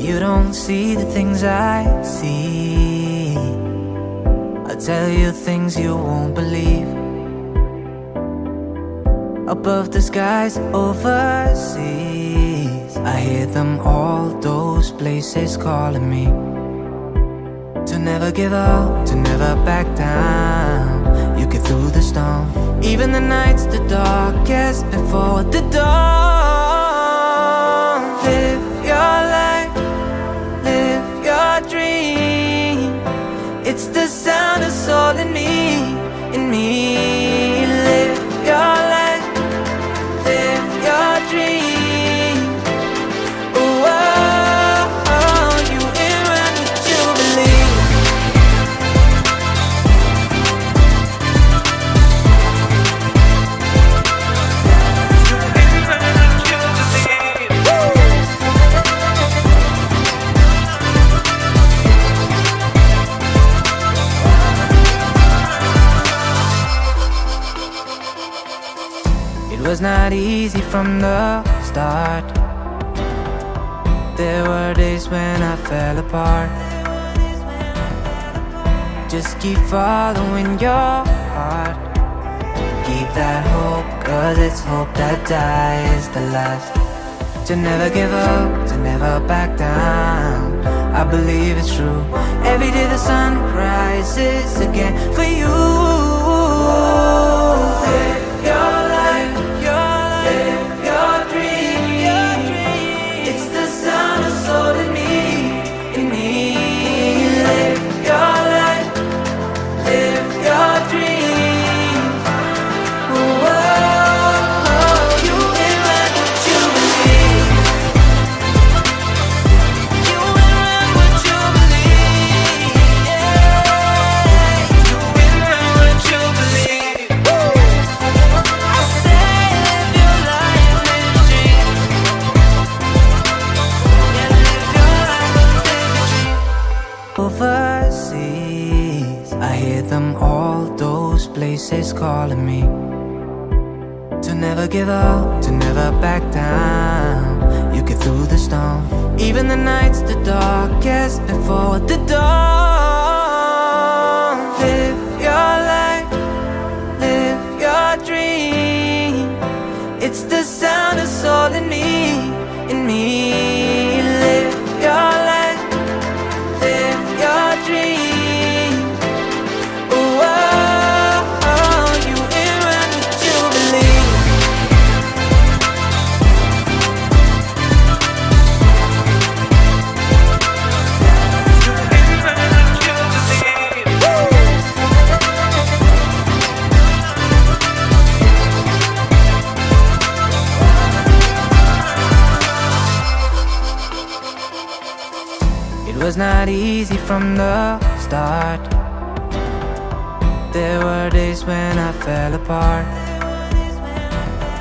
You don't see the things I see. I'll tell you things you won't believe. Above the skies overseas, I hear them all, those places calling me. To never give up, to never back down. You get through the storm, even the nights the darkest before the dawn. Live your life, live your dream. It's the sound of soul in me, in me. Live your life, live your dream. Oh, oh, oh, you in right what you believe. It was not easy from the start. There were days when I fell apart. Just keep following your heart. Keep that hope, 'cause it's hope that dies the last. To never give up, to never back down. I believe it's true. Every day the sun rises again for you. Live your life, live your dream. It's the sound of soul in me, in me. Live your life, live your dream. Oh, oh, oh, you in right what you believe. You in right what you believe. Yeah, you in right what you believe. I say live your life, live your dream. Yeah, live your life, live your dream. Overseas, I hear them all, those places calling me. To never give up, to never back down. You get through the storm, even the nights the darkest before the dawn. Live your life, live your dream. It's the sound of soul in me, in me. Live your life, live your dream. Oh, oh, oh, you in right what you believe. It was not easy from the start. There were days when I fell apart.